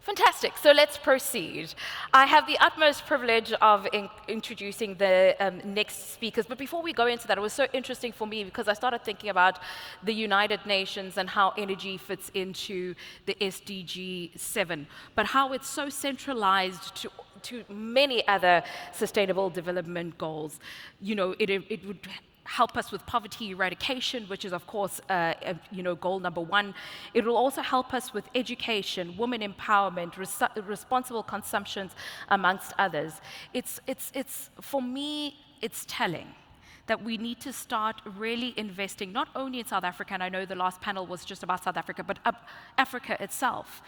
Fantastic. So let's proceed. I have the utmost privilege of introducing the next speakers. But before we go into that, it was so interesting for me because I started thinking about the United Nations and how energy fits into the SDG 7, but how it's so centralized to many other sustainable development goals. You know, it would help us with poverty eradication, which is, of course, goal number one. It will also help us with education, women empowerment, responsible consumptions, amongst others. For me, it's telling that we need to start really investing, not only in South Africa, and I know the last panel was just about South Africa, but Africa itself.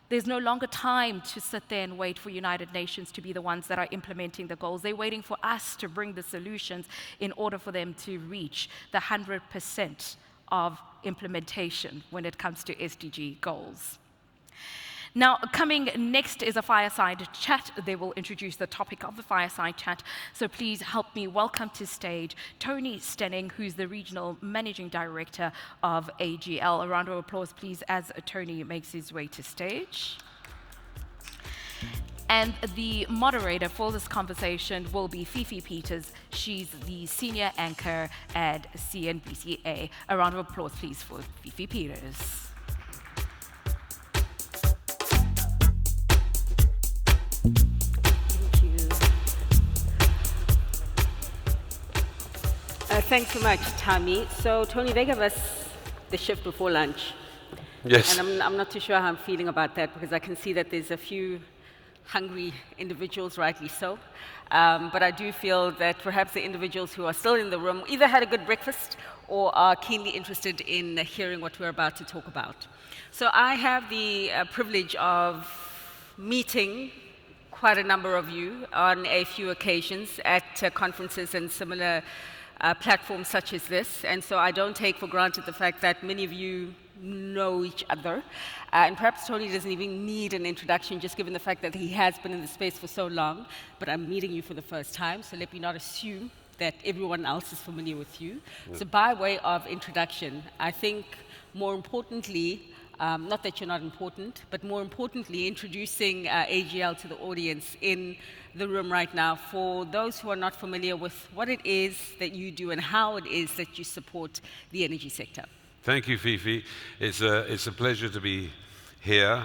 There's no longer time to sit there and wait for United Nations to be the ones that are implementing the goals. They're waiting for us to bring the solutions in order for them to reach the 100% of implementation when it comes to SDG goals. Now, coming next is a fireside chat. They will introduce the topic of the fireside chat. So please help me welcome to stage Tony Stenning, who's the Regional Managing Director of AGL. A round of applause, please, as Tony makes his way to stage. And the moderator for this conversation will be Fifi Peters. She's the Senior Anchor at CNBCA. A round of applause, please, for Fifi Peters. Thanks so much, Tammy. So, Tony, they gave us the shift before lunch. Yes. And I'm not too sure how I'm feeling about that because I can see that there's a few hungry individuals, rightly so. But I do feel that perhaps the individuals who are still in the room either had a good breakfast or are keenly interested in hearing what we're about to talk about. So I have the privilege of meeting quite a number of you on a few occasions at conferences and similar platforms such as this, and so I don't take for granted the fact that many of you know each other, and perhaps Tony doesn't even need an introduction just given the fact that he has been in the space for so long, but I'm meeting you for the first time, so let me not assume that everyone else is familiar with you. So by way of introduction, I think more importantly, not that you're not important, but more importantly, introducing AGL to the audience in the room right now for those who are not familiar with what it is that you do and how it is that you support the energy sector. Thank you, Fifi. It's a pleasure to be here.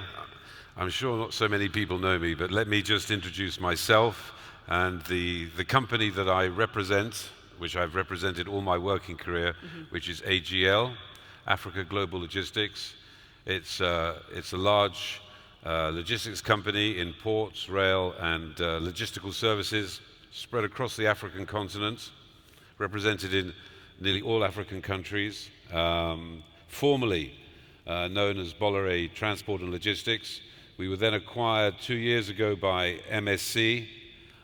I'm sure not so many people know me, but let me just introduce myself and the company that I represent, which I've represented all my working career, which is AGL, Africa Global Logistics. It's a large logistics company in ports, rail, and logistical services spread across the African continent, represented in nearly all African countries, formerly known as Bolloré Transport and Logistics. We were then acquired 2 years ago by MSC,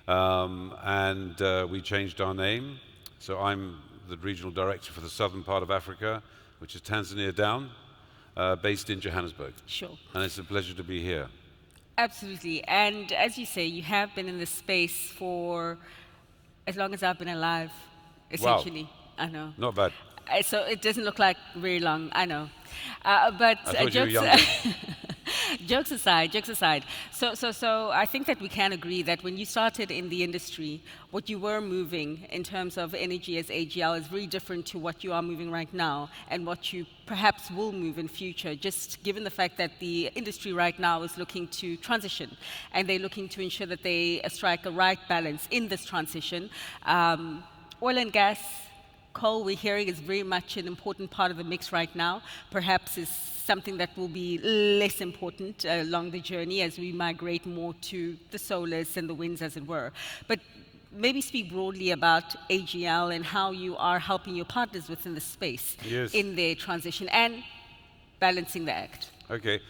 and we changed our name. So I'm the regional director for the southern part of Africa, which is Tanzania down. Based in Johannesburg. Sure. And it's a pleasure to be here. Absolutely. And as you say, you have been in this space for as long as I've been alive, essentially. Wow. I know. Not bad. So it doesn't look like very long, I know. But I thought you were younger. Jokes aside. So I think that we can agree that when you started in the industry, what you were moving in terms of energy as AGL is very different to what you are moving right now and what you perhaps will move in future, just given the fact that the industry right now is looking to transition and they're looking to ensure that they strike a right balance in this transition. Oil and gas, coal, we're hearing, is very much an important part of the mix right now. Perhaps is something that will be less important along the journey as we migrate more to the solars and the winds, as it were. But maybe speak broadly about AGL and how you are helping your partners within the space in their transition and balancing the act. Okay,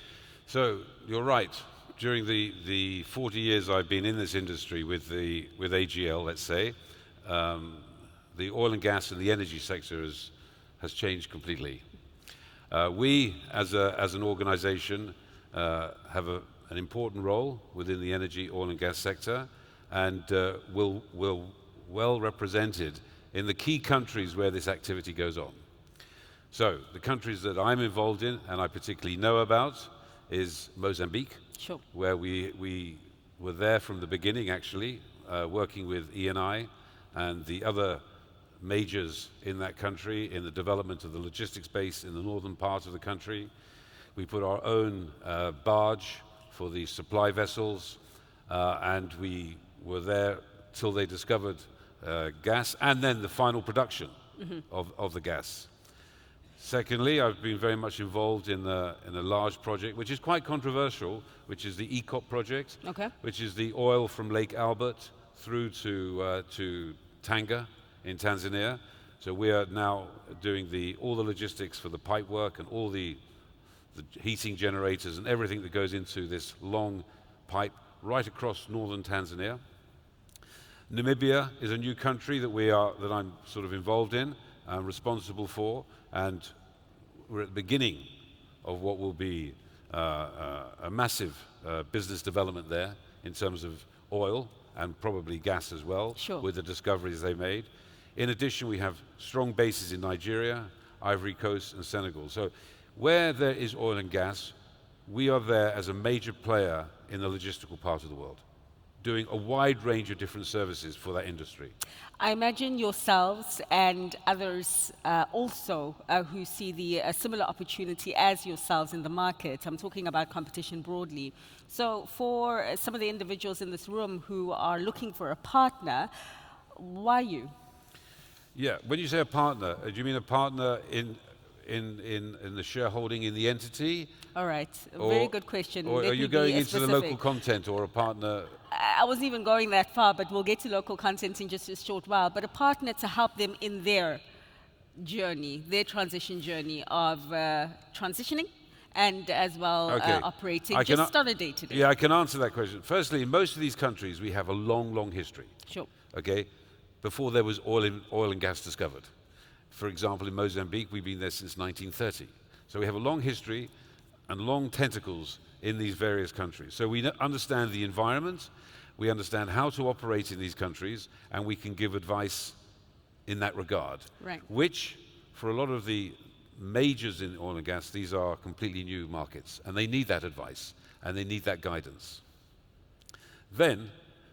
so you're right. During the 40 years I've been in this industry with AGL, let's say, the oil and gas and the energy sector has changed completely. We, as an organization, have an important role within the energy, oil and gas sector, and will well represented in the key countries where this activity goes on. So the countries that I'm involved in, and I particularly know about, is Mozambique, Sure. where we were there from the beginning, actually, working with ENI and the other majors in that country in the development of the logistics base in the northern part of the country. We put our own barge for the supply vessels, and we were there till they discovered gas, and then the final production of the gas. Secondly, I've been very much involved in a large project, which is quite controversial, which is the ECOP project, which is the oil from Lake Albert through to Tanga in Tanzania. So we are now doing all the logistics for the pipe work and all the heating generators and everything that goes into this long pipe right across northern Tanzania. Namibia is a new country that I'm sort of involved in and responsible for, and we're at the beginning of what will be a massive business development there in terms of oil and probably gas as well, sure, with the discoveries they made. In addition, we have strong bases in Nigeria, Ivory Coast, and Senegal. So where there is oil and gas, we are there as a major player in the logistical part of the world, doing a wide range of different services for that industry. I imagine yourselves and others also who see a similar opportunity as yourselves in the market. I'm talking about competition broadly. So for some of the individuals in this room who are looking for a partner, why you? Yeah, when you say a partner, do you mean a partner in the shareholding in the entity? All right, very good question. Or are you going into the local content, or a partner? I wasn't even going that far, but we'll get to local content in just a short while. But a partner to help them in their journey, their transition journey of transitioning and as well operating just on a day-to-day. Yeah, I can answer that question. Firstly, in most of these countries, we have a long, long history. Sure. Okay, before there was oil and gas discovered. For example, in Mozambique, we've been there since 1930. So we have a long history and long tentacles in these various countries. So we understand the environment, we understand how to operate in these countries, and we can give advice in that regard. Right. Which, for a lot of the majors in oil and gas, these are completely new markets, and they need that advice, and they need that guidance. Then,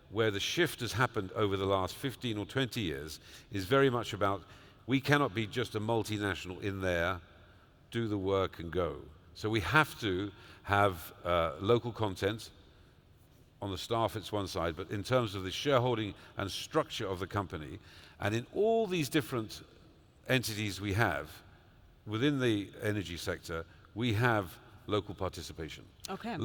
where the shift has happened over the last 15 or 20 years is very much about, we cannot be just a multinational in there, do the work and go. So we have to have local content. On the staff, it's one side, but in terms of the shareholding and structure of the company, and in all these different entities we have within the energy sector, we have local participation. Okay.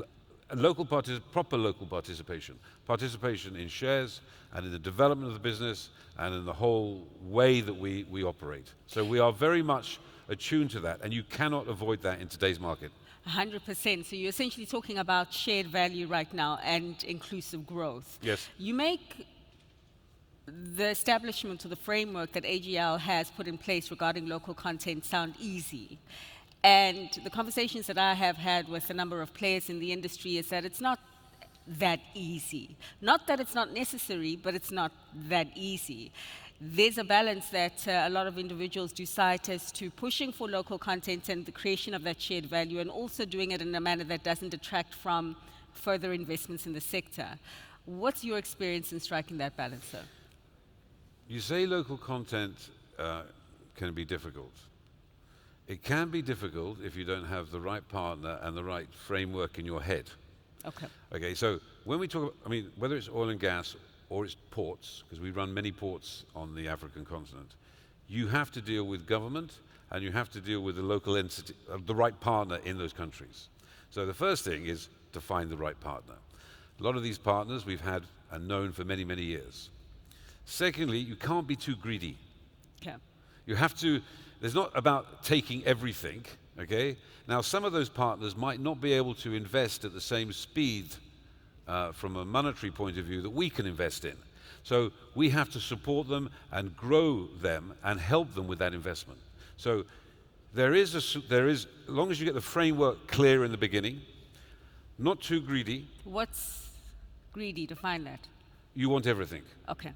Proper local participation in shares and in the development of the business and in the whole way that we operate. So we are very much attuned to that, and you cannot avoid that in today's market. 100%. So you're essentially talking about shared value right now and inclusive growth. Yes. You make the establishment of the framework that AGL has put in place regarding local content sound easy. And the conversations that I have had with a number of players in the industry is that it's not that easy. Not that it's not necessary, but it's not that easy. There's a balance that a lot of individuals do cite as to pushing for local content and the creation of that shared value, and also doing it in a manner that doesn't detract from further investments in the sector. What's your experience in striking that balance, sir? You say local content can be difficult. It can be difficult if you don't have the right partner and the right framework in your head. Okay. Okay, so when we talk, whether it's oil and gas or it's ports, because we run many ports on the African continent, you have to deal with government and you have to deal with the local entity, the right partner in those countries. So the first thing is to find the right partner. A lot of these partners we've had and known for many, many years. Secondly, you can't be too greedy. Okay. You have to, it's not about taking everything, okay? Now, some of those partners might not be able to invest at the same speed from a monetary point of view that we can invest in. So we have to support them and grow them and help them with that investment. So there is, as long as you get the framework clear in the beginning, not too greedy. What's greedy? Define that. You want everything. Okay.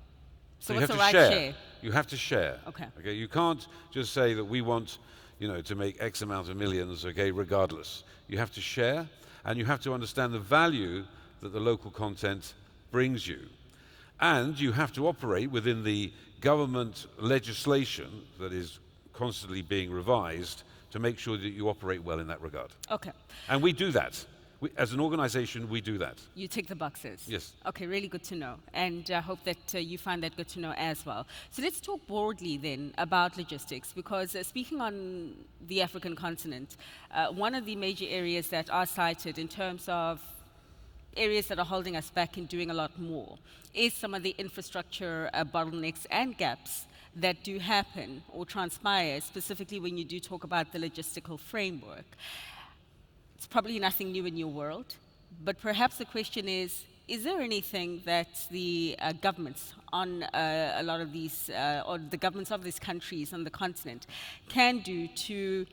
So you what's have the to right share. share? You have to share. Okay. Okay. You can't just say that we want, to make X amount of millions. Okay, regardless. You have to share, And you have to understand the value that the local content brings you. And you have to operate within the government legislation that is constantly being revised to make sure that you operate well in that regard. Okay. And we do that. As an organization, we do that. You tick the boxes. Yes. Okay, really good to know. And I hope that you find that good to know as well. So let's talk broadly then about logistics, because speaking on the African continent, one of the major areas that are cited in terms of areas that are holding us back in doing a lot more is some of the infrastructure bottlenecks and gaps that do happen or transpire, specifically when you do talk about the logistical framework. It's probably nothing new in your world, but perhaps the question is there anything that the governments on a lot of these, or the governments of these countries on the continent can do to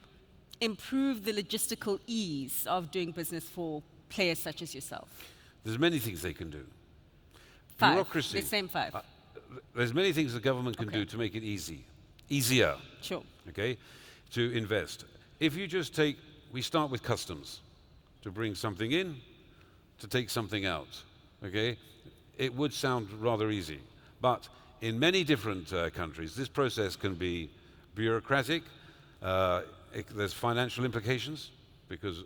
improve the logistical ease of doing business for players such as yourself? There's many things they can do. 5. Bureaucracy. The same 5. There's many things the government can do to make it easier, Sure. okay, to invest. If you just take, we start with customs, to bring something in, to take something out, okay? It would sound rather easy, but in many different countries, this process can be bureaucratic. There's financial implications, because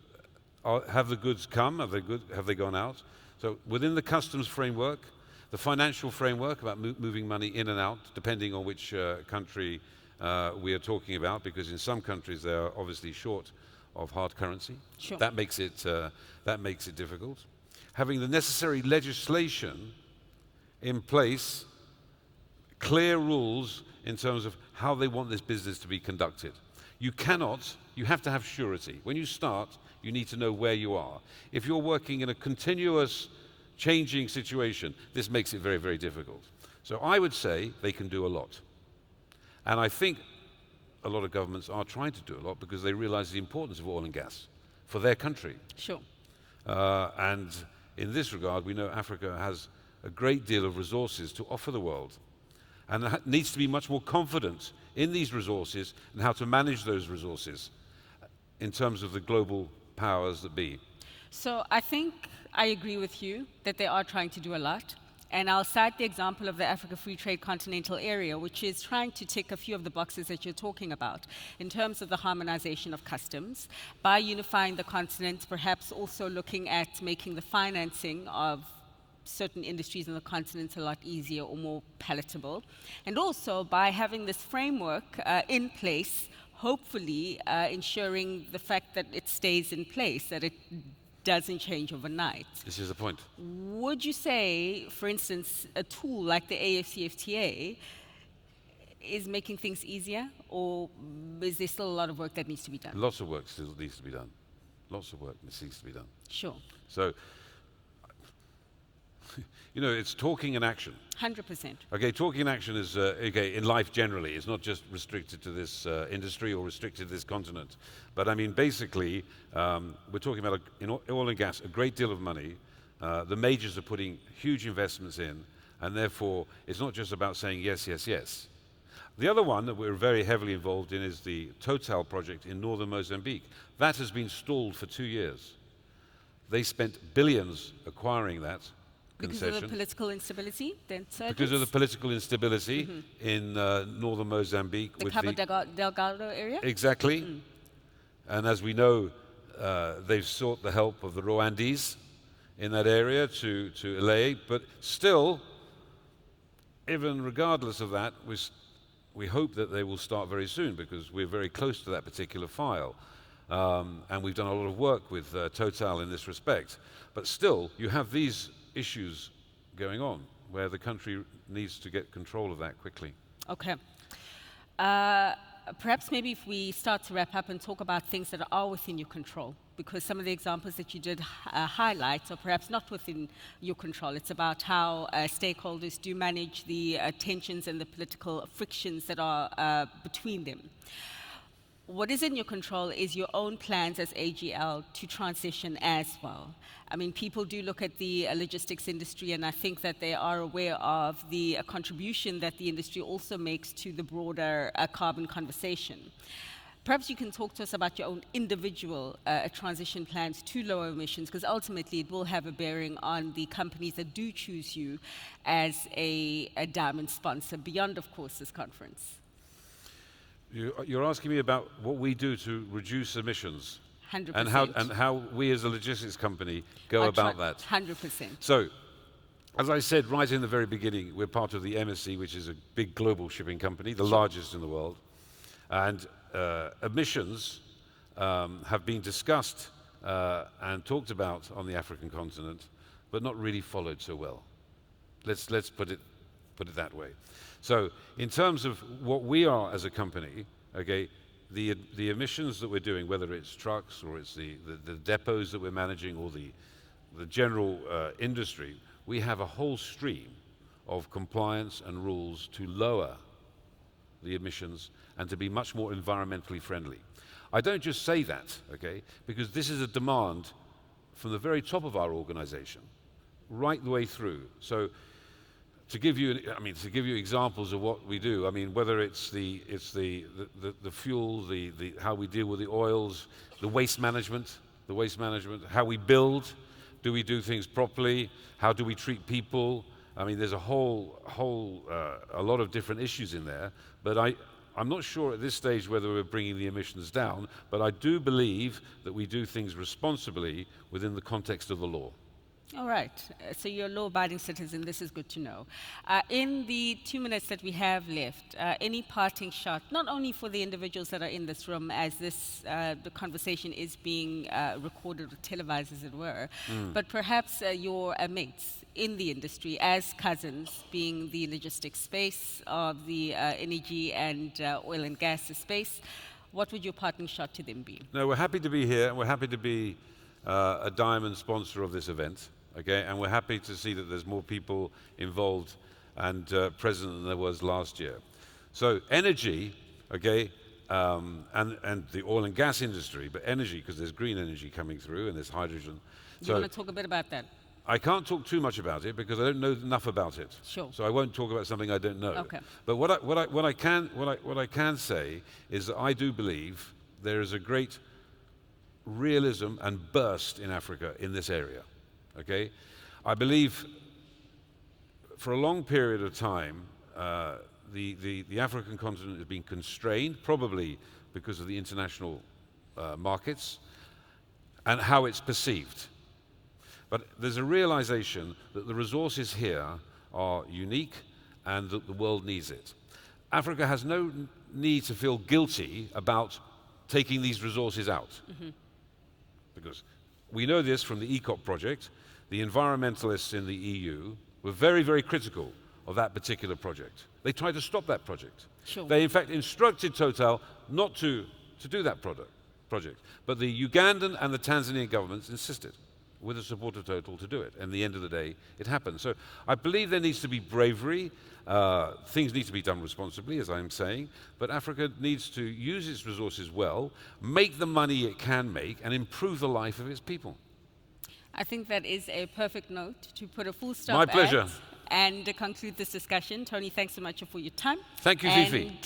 have the goods come? Have they gone out? So within the customs framework, the financial framework about moving money in and out, depending on which country we are talking about, because in some countries they are obviously short of hard currency. Sure. That makes it difficult. Having the necessary legislation in place, clear rules in terms of how they want this business to be conducted. You have to have surety. When you start, you need to know where you are. If you're working in a continuous changing situation, this makes it very, very difficult. So I would say they can do a lot. And I think a lot of governments are trying to do a lot because they realize the importance of oil and gas for their country. Sure. And in this regard, we know Africa has a great deal of resources to offer the world, and needs to be much more confident in these resources and how to manage those resources in terms of the global powers that be. So I think I agree with you that they are trying to do a lot. And I'll cite the example of the Africa Free Trade Continental Area, which is trying to tick a few of the boxes that you're talking about in terms of the harmonization of customs, by unifying the continent, perhaps also looking at making the financing of certain industries on the continent a lot easier or more palatable. And also by having this framework in place, hopefully ensuring the fact that it stays in place, that it doesn't change overnight. This is the point. Would you say, for instance, a tool like the AFCFTA is making things easier, or is there still a lot of work that needs to be done? Lots of work still needs to be done. Lots of work needs to be done. Sure. So, you know, it's talking and action. 100%. Okay, talking and action is, okay, in life generally. It's not just restricted to this industry or restricted to this continent. But I mean, basically, we're talking about, in oil and gas, a great deal of money. The majors are putting huge investments in, and therefore, it's not just about saying yes, yes, yes. The other one that we're very heavily involved in is the Total project in northern Mozambique. That has been stalled for 2 years. They spent billions acquiring that concession. Because of the political instability? Because of the political instability in northern Mozambique. The Cabo Delgado area? Exactly. And as we know, they've sought the help of the Rwandese in that area to allay. But still, even regardless of that, we hope that they will start very soon, because we're very close to that particular file. And we've done a lot of work with Total in this respect. But still, you have these issues going on where the country needs to get control of that quickly. Okay. Perhaps maybe if we start to wrap up and talk about things that are within your control, because some of the examples that you did highlight are perhaps not within your control. It's about how stakeholders do manage the tensions and the political frictions that are between them. What is in your control is your own plans as AGL to transition as well. I mean, people do look at the logistics industry, and I think that they are aware of the contribution that the industry also makes to the broader carbon conversation. Perhaps you can talk to us about your own individual transition plans to lower emissions, because ultimately it will have a bearing on the companies that do choose you as a diamond sponsor, beyond, of course, this conference. You're asking me about what we do to reduce emissions 100%. and how we as a logistics company go about that. 100%. So, as I said right in the very beginning, we're part of the MSC, which is a big global shipping company, the largest in the world. And emissions have been discussed and talked about on the African continent, but not really followed so well. Let's put it that way. So, in terms of what we are as a company, okay, the emissions that we're doing, whether it's trucks or it's the depots that we're managing or the general industry, we have a whole stream of compliance and rules to lower the emissions and to be much more environmentally friendly. I don't just say that, okay, because this is a demand from the very top of our organization, right the way through. So to give you examples of what we do, I mean, whether it's the fuel, how we deal with the oils, the waste management, how we build, do we do things properly, how do we treat people? I mean, there's a lot of different issues in there, but I'm not sure at this stage whether we're bringing the emissions down, but I do believe that we do things responsibly within the context of the law. All right. So you're a law-abiding citizen. This is good to know. In the 2 minutes that we have left, any parting shot, not only for the individuals that are in this room, as the conversation is being recorded or televised, as it were, but perhaps your mates in the industry as cousins, being the logistics space of the energy and oil and gas space, what would your parting shot to them be? No, we're happy to be here. We're happy to be a diamond sponsor of this event, okay? And we're happy to see that there's more people involved and present than there was last year. So energy, okay, and the oil and gas industry, but energy, because there's green energy coming through and there's hydrogen. Do you want to talk a bit about that? I can't talk too much about it because I don't know enough about it. Sure. So I won't talk about something I don't know. Okay. But what I can say is that I do believe there is a great realism and burst in Africa in this area. Okay, I believe for a long period of time the African continent has been constrained, probably because of the international markets and how it's perceived. But there's a realization that the resources here are unique and that the world needs it. Africa has no need to feel guilty about taking these resources out. Because we know this from the ECOP project. The environmentalists in the EU were very, very critical of that particular project. They tried to stop that project. Sure. They, in fact, instructed Total not to do that project. But the Ugandan and the Tanzanian governments insisted, with the support of Total, to do it. And at the end of the day, it happened. So I believe there needs to be bravery. Things need to be done responsibly, as I'm saying. But Africa needs to use its resources well, make the money it can make, and improve the life of its people. I think that is a perfect note to put a full stop My pleasure. at and conclude this discussion. Tony, thanks so much for your time. Thank you, Fifi.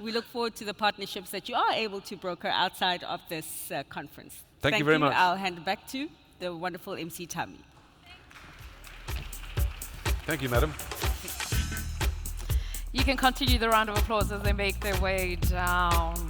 We look forward to the partnerships that you are able to broker outside of this conference. Thank you very much. I'll hand it back to the wonderful MC Tammy. Thank you, madam. You can continue the round of applause as they make their way down.